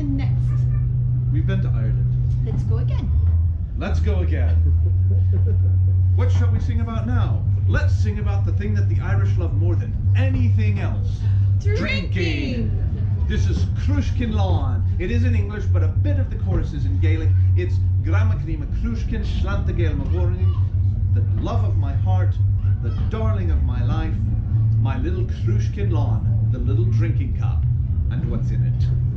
been next? We've been to Ireland. Let's go again. Let's go again. What shall we sing about now? Let's sing about the thing that the Irish love more than anything else. Drinking. This is Crushkin Lawn. It is in English, but a bit of the chorus is in Gaelic. It's Gramakrima Crushkin Slantagale Mavornin, the love of my heart, the darling of my life, my little Crushkin Lawn, the little drinking cup, and what's in it.